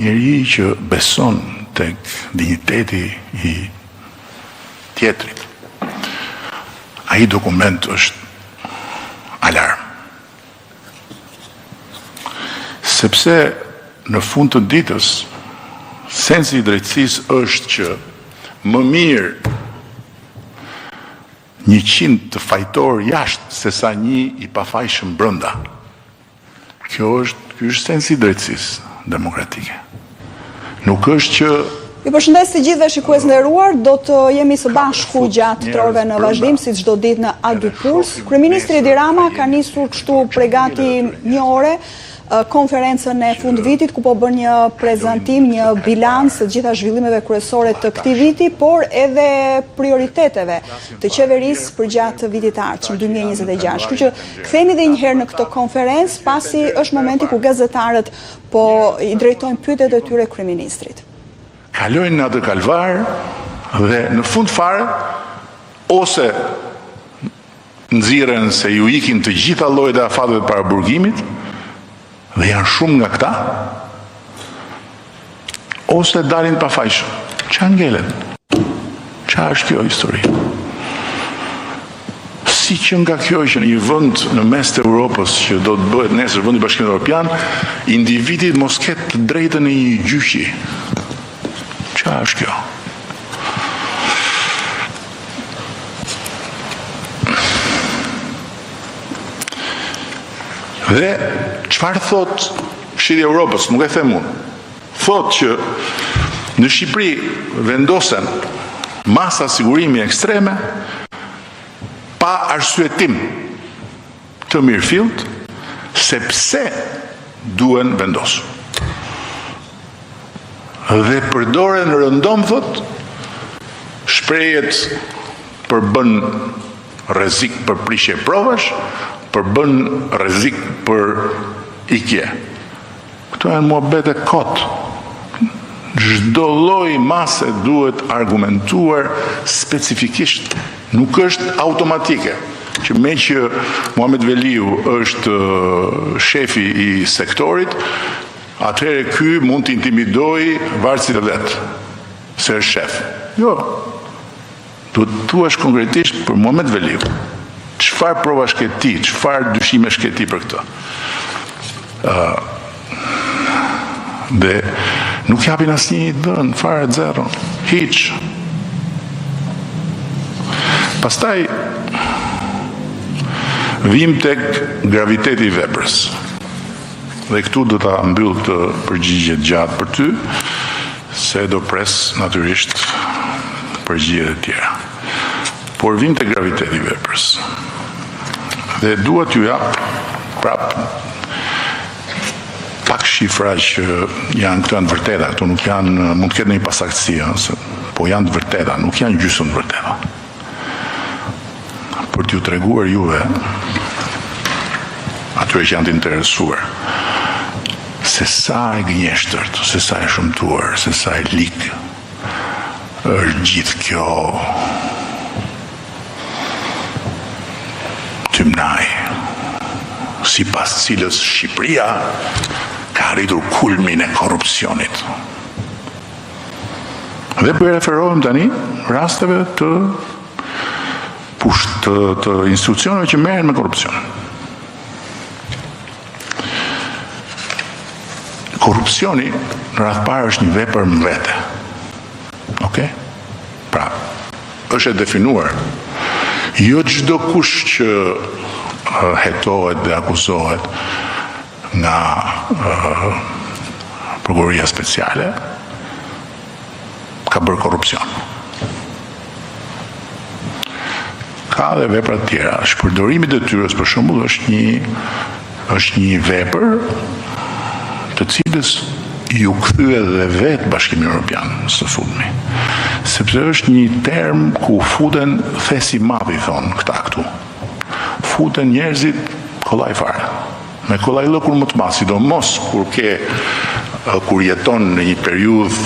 Njeri që beson tek digniteti I tjetrit, ai dokument është alarm. Sepse në fund të ditës, sensi I drejtësisë është që më mirë 100 të fajtor jashtë se sa një I pafajshëm brenda. Ky është sensi I drejtësisë demokratike. Nuk është që Ju përshëndes të gjithëve shikues nderuar, do të jemi së bashku gjatë 3 orëve në vazhdim, si çdo ditë në A2 Puls. Kryeministri Edi Rama ka nisur kështu pregati 1 ore konferencën e fund vitit, ku po bën një prezantim, një bilans të gjitha zhvillimeve kryesore të këtij viti, por edhe prioriteteve të qeverisë përgjatë vitit të ardhshëm 2026. Kështu që kthehemi edhe një herë në këtë konferencë, pasi është momenti ku gazetarët po I drejtojnë pyetjet e tyre kryeministrit. Kalojnë në atë kalvar dhe në fund fare ose nxirren se ju ikin të gjitha llojet e afateve para burgimit dhe janë shumë nga këta, ose dalin pafajshëm. Ç'a ngelen? Ç'a është kjo histori? Si që nga kjo që një vend në mes të Europës që do të bëhet nesër vendi I Bashkimit Evropian, individi mos ketë të drejtën e një gjyqi. Ç'a është kjo? Dhe çfarë thot Këshilli I Evropës, nuk e them unë. Thot që në Shqipëri vendosen masa sigurimi ekstreme pa arsyetim të mirëfillt sepse duhen vendosur. Dhe përdoren rëndom, thot, shprehet përbën rrezik për prishje provash, përbën rrezik për ikje. Këto janë muhabete kot. Çdo lloj mase duhet argumentuar specifikisht, nuk është automatike. Që me që Muhamet Veliu është shefi I sektorit, atëherë ky mund të intimidoj varësit e vet, se është shef. Jo. Do të thuash konkretisht për Muhamet Veliu. Çfarë provash ke ti, çfarë dyshimesh ke ti për këtë? Dhe nuk japin asnjë dhënë, fare zero, hiç. Pastaj vim tek graviteti I veprës. Dhe këtu do ta mbyll këtë përgjigje gjatë për ty, se do pres natyrisht përgjigjet e tjera. Por vim tek graviteti I veprës. Dhe dua t'ju jap prap pak shifra që janë këto janë vërteta, këto nuk janë, mund të ketë një pasaktësi, po janë të vërteta, nuk janë gjysmë të vërteta. Për t'ju treguar juve, atyre që janë të interesuar, se sa e gënjeshtërt, se sa e shëmtuar, se sa e lik është gjithë kjo tymnaj, sipas cilës Shqipëria ka arritur kulmin e korrupsionit. Dhe po referohem tani rasteve të institucioneve që merren me korrupsion. Korrupsioni në radhë parë është një vepër më vete. Okej? Pra, është e definuar. Jo çdo kush që hetohet dhe akuzohet nga prokuroria speciale ka bërë korrupsion. Ka dhe vepra të tjera. Shpërdorimi I detyrës për shembull është një vepër të cilës ju kthye dhe vetë Bashkimi Evropian së fundmi. Sepse është një term ku futen thesi madh, I thonë këta këtu. Futen njerëzit kollaj fare. Me kollajllëkur më të madh, sidomos kur jeton në një periudhë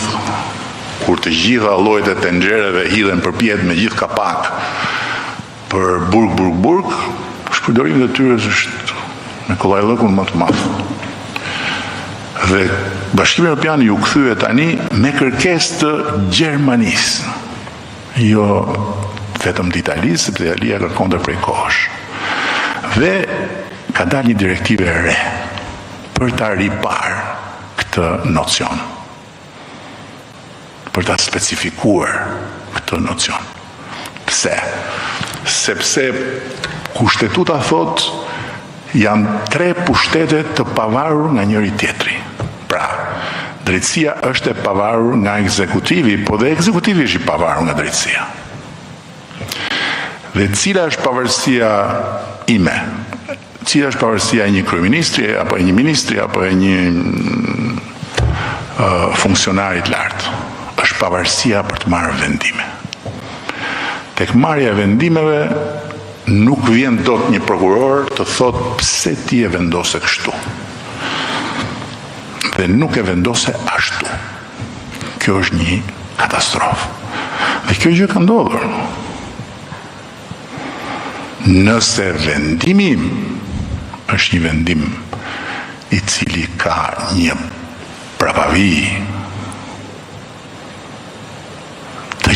kur të gjitha llojet e tenxhereve hidhen përpjet me gjithë kapak për burg, shpërdorimi I detyrës është me kollajllëkur më të madh. Dhe Bashkimi Evropian ju kthye tani me kërkesë të Gjermanisë, jo vetëm të Italisë, sepse Italia kërkonte prej kohësh. Dhe ka dalë një direktive e re për ta riparë këtë nocion, për ta specifikuar këtë nocion. Pse? Sepse kushtetuta thot janë 3 pushtete të pavarur nga njëri tjetri. Pra, drejtësia është e pavarur nga ekzekutivi, po dhe ekzekutivi është i pavarur nga drejtësia. Dhe cila është pavarësia ime? Cila është pavarësia e një kryeministri, apo e një ministri, apo e një funksionarit lartë? Është pavarësia për të marrë vendime. Tek marrja e vendimeve nuk vjen dot një prokuror të thot pse ti e vendose kështu. Dhe nuk e vendose ashtu. Kjo është një katastrofë. Dhe kjo gjë ka ndodhur. Nëse vendimi është një vendim i cili ka një prapavi të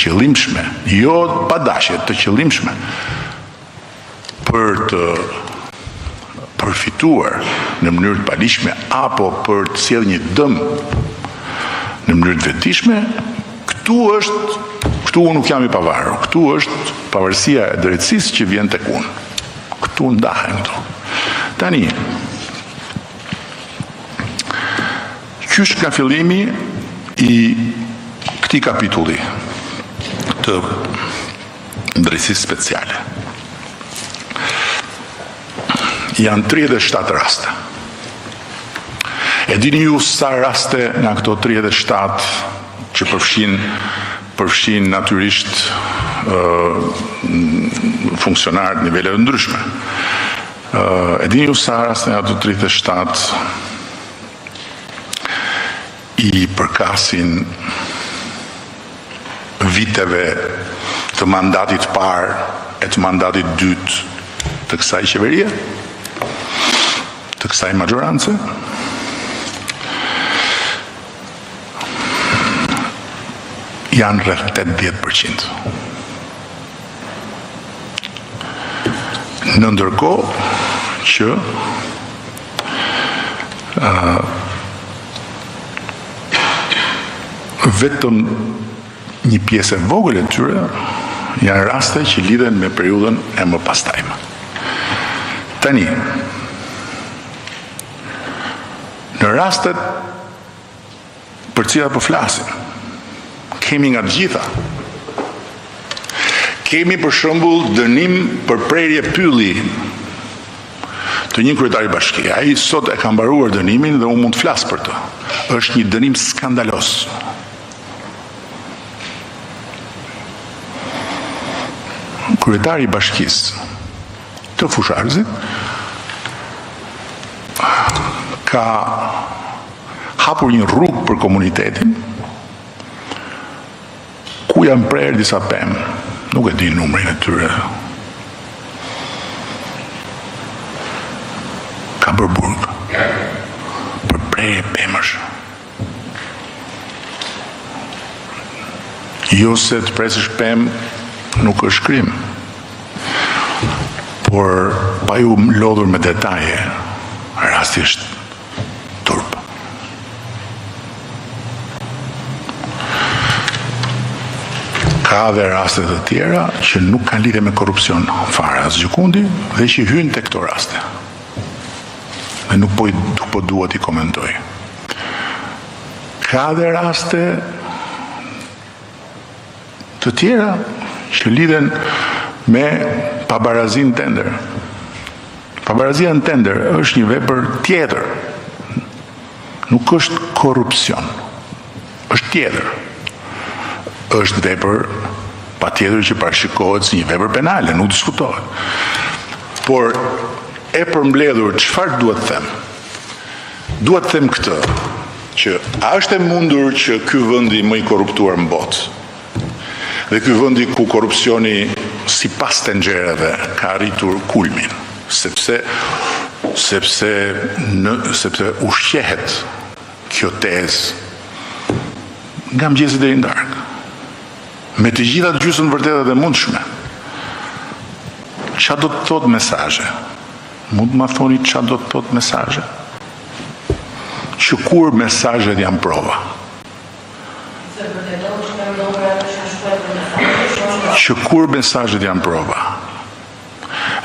qëllimshme, jo pa dashje, të qëllimshme, për të përfituar në mënyrë të palishme apo për të sjellë një dëm në mënyrë të vetishme, këtu unë nuk jam i pavarur. Këtu është pavarësia e drejtësisë që vjen tek unë. Këtu ndahen këtu. Tani, ky është nga fillimi i këtij kapitulli të drejtësisë speciale. Janë 37 raste. E dini ju sa raste nga këto 37 që përfshin natyrisht funksionarët nivele ndryshme. E dini ju sa raste nga këto 37 i përkasin viteve të mandatit parë e të mandatit dytë të kësaj qeverie, të kësaj magjorance. Janë rreth 80%. Në ndërkohë që vetëm një pjesë e vogël e tyre janë raste që lidhen me periudhën e mëpastajme. Tani, në rastet për cilat po flasim, kemi nga të gjitha. Kemi për shembull dënim për prerje pylli të një kryetari bashkie. Ai sot e ka mbaruar dënimin dhe unë mund të flas për të. Është një dënim skandalos. Kryetari i bashkisë të Fusharzit ka hapur një rrugë për komunitetin ku janë prerë disa pemë, nuk e di numrin e tyre. Ka bërë burg për prerje pemësh. Jo se të presësh pemë nuk është krim, por pa ju lodhur me detaje, rasti është turp. Ka dhe raste të tjera që nuk kanë lidhje me korrupsion fare as gjikundi dhe që hynë te këto raste. Dhe nuk po duhet i komentoj. Ka dhe raste të tjera që lidhen me pabarazin tender. Pabarazia në tender është një vepër tjetër. Nuk është korrupsion. Është tjetër. Është vepër pa tjetër që parashikohet si një vepër penale, nuk diskutohet. Por e përmbledhur, çfarë duhet të them? Duhet të them këtë, që a është e mundur që ky vendi më i korruptuar në botë, dhe ky vendi ku korrupsioni sipas tenxhereve ka arritur kulmin, sepse sepse ushqehet kjo tezë nga mëngjesi deri në darkë, me të gjitha të gjysmë vërtetat e mundshme. Qa do të thot mesazhe? Mund të ma thoni qa do të thot mesazhe? Që kur mesazhet janë prova? Që kur mesazhet janë prova?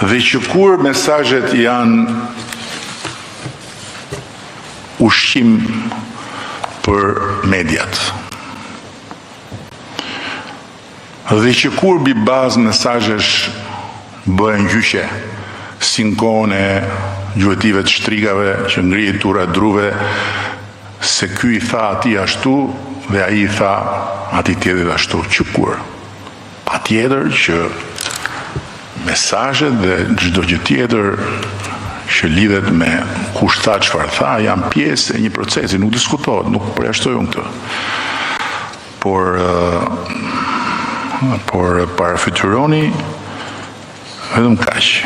Dhe që kur mesazhet janë ushqim për mediat? Dhe që kur bi bazë mesazhesh bëhen gjyqe, si në kohën e gjuetive të shtrigave që ngrihet tura druve, se ky i tha atij ashtu dhe ai i tha atij tjetrit ashtu, që kur? Patjetër që mesazhet dhe çdo gjë tjetër që lidhet me kush tha çfarë tha janë pjesë e një procesi, nuk diskutohet, nuk përjashtoj unë këtë. Por parafytyroni vetëm kaq.